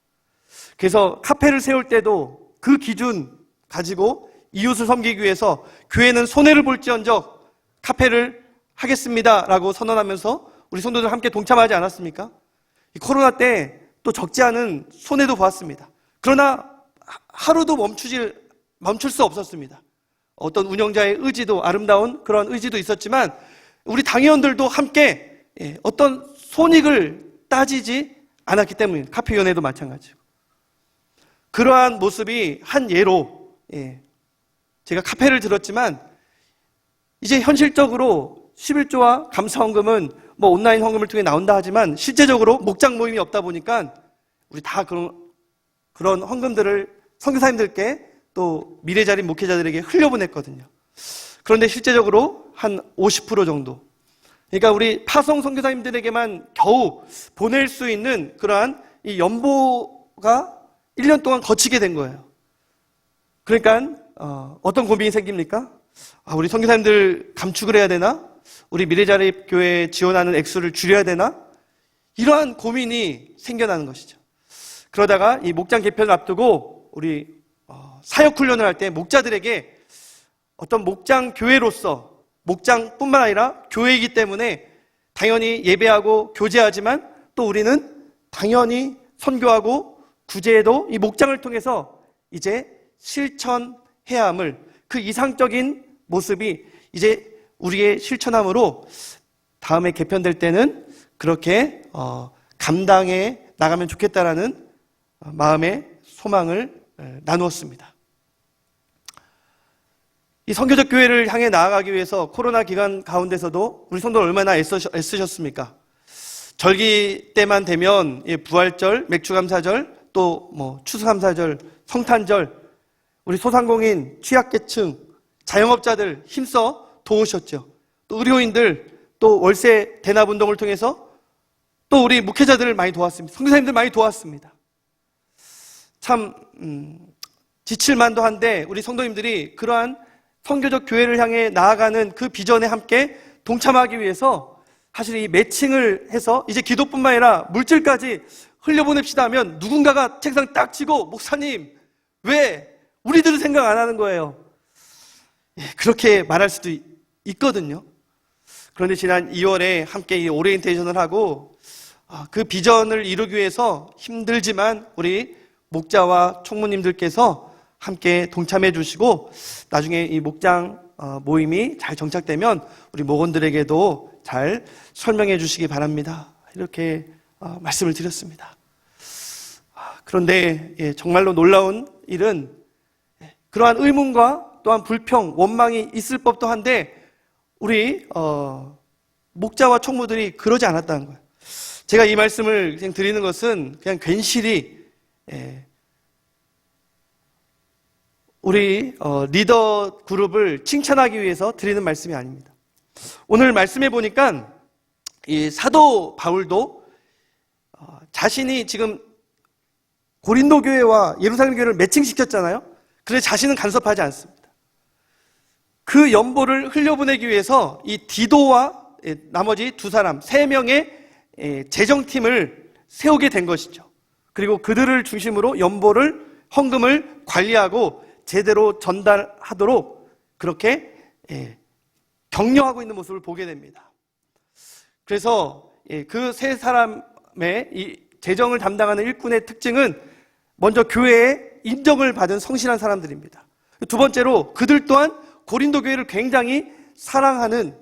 그래서 카페를 세울 때도 그 기준 가지고 이웃을 섬기기 위해서 교회는 손해를 볼지언정 카페를 하겠습니다라고 선언하면서 우리 성도들 함께 동참하지 않았습니까? 이 코로나 때 또 적지 않은 손해도 보았습니다. 그러나 하루도 멈출 수 없었습니다. 어떤 운영자의 의지도, 아름다운 그런 의지도 있었지만 우리 당회원들도 함께 어떤 손익을 따지지 않았기 때문에, 카페위원회도 마찬가지고. 그러한 모습이 한 예로, 제가 카페를 들었지만 이제 현실적으로 11조와 감사헌금은 온라인 헌금을 통해 나온다 하지만 실제적으로 목장 모임이 없다 보니까 우리 다 그런 헌금들을 선교사님들께 또 미래자립 목회자들에게 흘려보냈거든요. 그런데 실제적으로 한 50% 정도. 그러니까 우리 파송 선교사님들에게만 겨우 보낼 수 있는 그러한 이 연보가 1년 동안 거치게 된 거예요. 그러니까 어떤 고민이 생깁니까? 우리 선교사님들 감축을 해야 되나? 우리 미래자립교회 지원하는 액수를 줄여야 되나? 이러한 고민이 생겨나는 것이죠. 그러다가 이 목장 개편을 앞두고 우리 사역훈련을 할 때 목자들에게 어떤 목장 교회로서 목장뿐만 아니라 교회이기 때문에 당연히 예배하고 교제하지만 또 우리는 당연히 선교하고 구제에도 이 목장을 통해서 이제 실천해야 함을, 그 이상적인 모습이 이제 우리의 실천함으로 다음에 개편될 때는 그렇게 감당해 나가면 좋겠다라는 마음의 소망을 나누었습니다. 이 선교적 교회를 향해 나아가기 위해서 코로나 기간 가운데서도 우리 성도들 얼마나 애쓰셨습니까? 절기 때만 되면 부활절, 맥주감사절, 또 추수감사절, 성탄절, 우리 소상공인, 취약계층, 자영업자들 힘써 도우셨죠. 또 의료인들, 또 월세 대납 운동을 통해서 또 우리 목회자들을 많이 도왔습니다. 선교사님들 많이 도왔습니다. 참 지칠만도 한데 우리 성도님들이 그러한 선교적 교회를 향해 나아가는 그 비전에 함께 동참하기 위해서 사실 이 매칭을 해서 이제 기도뿐만 아니라 물질까지 흘려보냅시다 하면 누군가가 책상 딱 치고 목사님 왜 우리들은 생각 안 하는 거예요. 그렇게 말할 수도 있거든요. 그런데 지난 2월에 함께 이 오리엔테이션을 하고 그 비전을 이루기 위해서 힘들지만 우리 목자와 총무님들께서 함께 동참해 주시고 나중에 이 목장 모임이 잘 정착되면 우리 목원들에게도 잘 설명해 주시기 바랍니다. 이렇게 말씀을 드렸습니다. 그런데 정말로 놀라운 일은 그러한 의문과 또한 불평, 원망이 있을 법도 한데 우리 목자와 총무들이 그러지 않았다는 거예요. 제가 이 말씀을 그냥 드리는 것은 그냥 괜시리 우리 리더 그룹을 칭찬하기 위해서 드리는 말씀이 아닙니다. 오늘 말씀해 보니까 이 사도 바울도 자신이 지금 고린도 교회와 예루살렘 교회를 매칭시켰잖아요. 그래서 자신은 간섭하지 않습니다. 그 연보를 흘려보내기 위해서 이 디도와 나머지 두 사람, 3명의 재정팀을 세우게 된 것이죠. 그리고 그들을 중심으로 연보를, 헌금을 관리하고 제대로 전달하도록 그렇게 격려하고 있는 모습을 보게 됩니다. 그래서 그 세 사람의 이 재정을 담당하는 일꾼의 특징은 먼저 교회에 인정을 받은 성실한 사람들입니다. 두 번째로 그들 또한 고린도 교회를 굉장히 사랑하는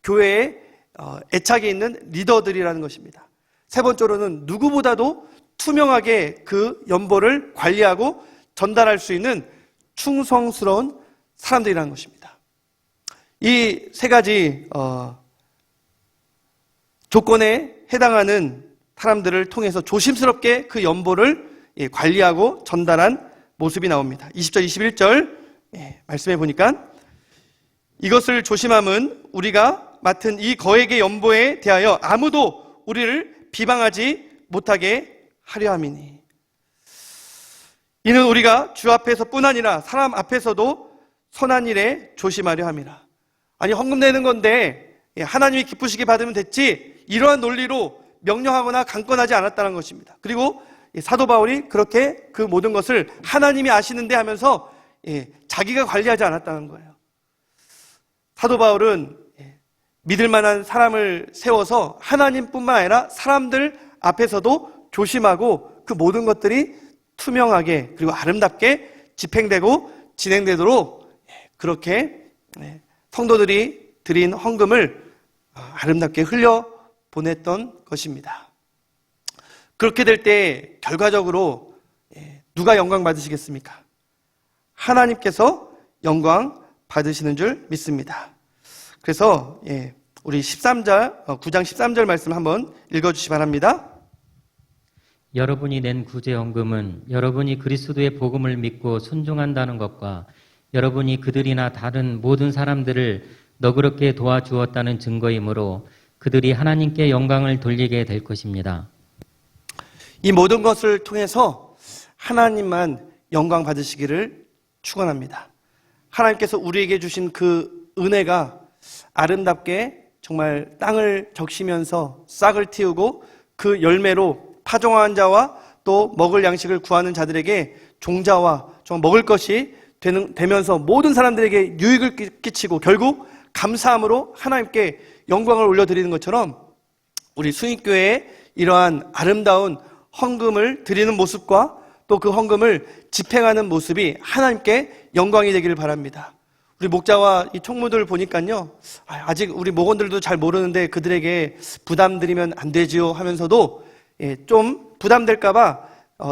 교회에 애착이 있는 리더들이라는 것입니다. 세 번째로는 누구보다도 투명하게 그 연보를 관리하고 전달할 수 있는 충성스러운 사람들이라는 것입니다. 이 세 가지 조건에 해당하는 사람들을 통해서 조심스럽게 그 연보를 관리하고 전달한 모습이 나옵니다. 20절, 21절 말씀해 보니까 이것을 조심함은 우리가 맡은 이 거액의 연보에 대하여 아무도 우리를 비방하지 못하게 하려 함이니 이는 우리가 주 앞에서뿐 아니라 사람 앞에서도 선한 일에 조심하려 함이라. 아니 헌금 내는 건데 하나님이 기쁘시게 받으면 됐지, 이러한 논리로 명령하거나 강권하지 않았다는 것입니다. 그리고 사도 바울이 그렇게 그 모든 것을 하나님이 아시는데 하면서 자기가 관리하지 않았다는 거예요. 사도 바울은 믿을 만한 사람을 세워서 하나님뿐만 아니라 사람들 앞에서도 조심하고 그 모든 것들이 투명하게 그리고 아름답게 집행되고 진행되도록 그렇게 성도들이 드린 헌금을 아름답게 흘려 보냈던 것입니다. 그렇게 될 때 결과적으로 누가 영광 받으시겠습니까? 하나님께서 영광 받으시는 줄 믿습니다. 그래서 우리 9장 13절 말씀 한번 읽어주시기 바랍니다. 여러분이 낸 구제헌금은 여러분이 그리스도의 복음을 믿고 순종한다는 것과 여러분이 그들이나 다른 모든 사람들을 너그럽게 도와주었다는 증거이므로 그들이 하나님께 영광을 돌리게 될 것입니다. 이 모든 것을 통해서 하나님만 영광 받으시기를 축원합니다. 하나님께서 우리에게 주신 그 은혜가 아름답게 정말 땅을 적시면서 싹을 틔우고 그 열매로 파종한 자와 또 먹을 양식을 구하는 자들에게 종자와 정말 먹을 것이 되면서 모든 사람들에게 유익을 끼치고 결국 감사함으로 하나님께 영광을 올려드리는 것처럼 우리 수익교회의 이러한 아름다운 헌금을 드리는 모습과 또 그 헌금을 집행하는 모습이 하나님께 영광이 되기를 바랍니다. 우리 목자와 이 총무들 보니까요, 아직 우리 목원들도 잘 모르는데 그들에게 부담드리면 안 되지요 하면서도 좀 부담될까봐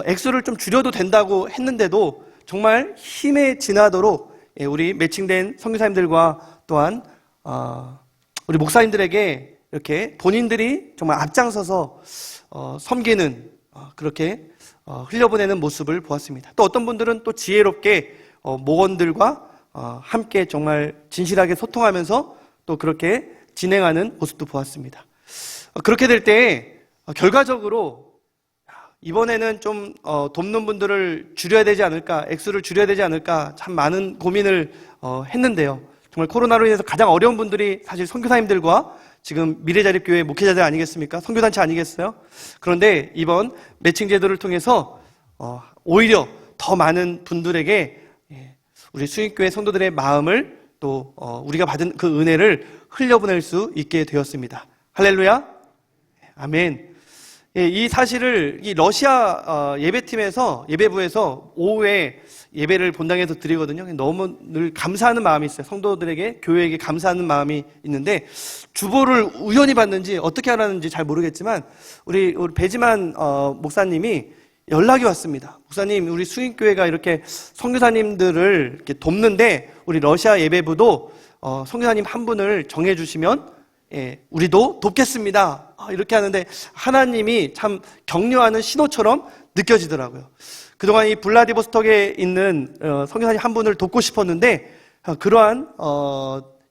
액수를 좀 줄여도 된다고 했는데도 정말 힘에 지나도록 우리 매칭된 선교사님들과 또한 우리 목사님들에게 이렇게 본인들이 정말 앞장서서 섬기는 그렇게 흘려보내는 모습을 보았습니다. 또 어떤 분들은 또 지혜롭게 목원들과 함께 정말 진실하게 소통하면서 또 그렇게 진행하는 모습도 보았습니다. 그렇게 될 때 결과적으로 이번에는 좀 돕는 분들을 줄여야 되지 않을까, 액수를 줄여야 되지 않을까 참 많은 고민을 했는데요. 정말 코로나로 인해서 가장 어려운 분들이 사실 선교사님들과 지금 미래자립교회 목회자들 아니겠습니까? 선교단체 아니겠어요? 그런데 이번 매칭 제도를 통해서 오히려 더 많은 분들에게 우리 수익교회 성도들의 마음을 또 우리가 받은 그 은혜를 흘려보낼 수 있게 되었습니다. 할렐루야, 아멘. 이 사실을 이 러시아 예배부에서 오후에 예배를 본당에서 드리거든요. 너무 늘 감사하는 마음이 있어요. 성도들에게, 교회에게 감사하는 마음이 있는데 주보를 우연히 봤는지 어떻게 알았는지 잘 모르겠지만 우리 배지만 목사님이 연락이 왔습니다. 목사님, 우리 수익교회가 이렇게 선교사님들을 이렇게 돕는데 우리 러시아 예배부도 선교사님 한 분을 정해주시면 우리도 돕겠습니다. 이렇게 하는데 하나님이 참 격려하는 신호처럼 느껴지더라고요. 그동안 이 블라디보스톡에 있는 선교사님 한 분을 돕고 싶었는데 그러한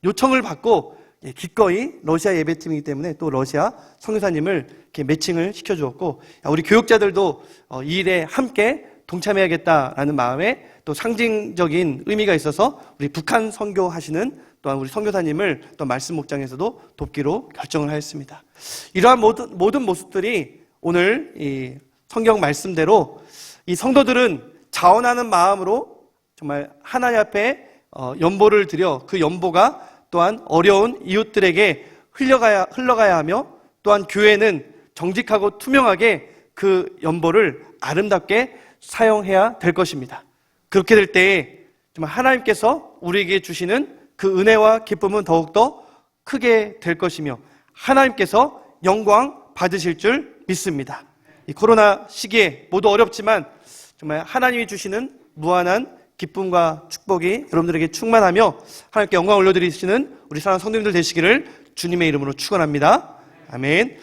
요청을 받고 기꺼이 러시아 예배팀이기 때문에 또 러시아 선교사님을 이렇게 매칭을 시켜주었고, 우리 교육자들도 이 일에 함께 동참해야겠다라는 마음에 또 상징적인 의미가 있어서 우리 북한 선교하시는 또한 우리 선교사님을 또 말씀 목장에서도 돕기로 결정을 하였습니다. 이러한 모든 모습들이 오늘 이 성경 말씀대로 이 성도들은 자원하는 마음으로 정말 하나님 앞에 연보를 드려 그 연보가 또한 어려운 이웃들에게 흘러가야 하며 또한 교회는 정직하고 투명하게 그 연보를 아름답게 사용해야 될 것입니다. 그렇게 될 때에 정말 하나님께서 우리에게 주시는 그 은혜와 기쁨은 더욱더 크게 될 것이며 하나님께서 영광 받으실 줄 믿습니다. 이 코로나 시기에 모두 어렵지만 정말 하나님이 주시는 무한한 기쁨과 축복이 여러분들에게 충만하며 하나님께 영광 올려드리시는 우리 사랑하는 성도님들 되시기를 주님의 이름으로 축원합니다. 아멘.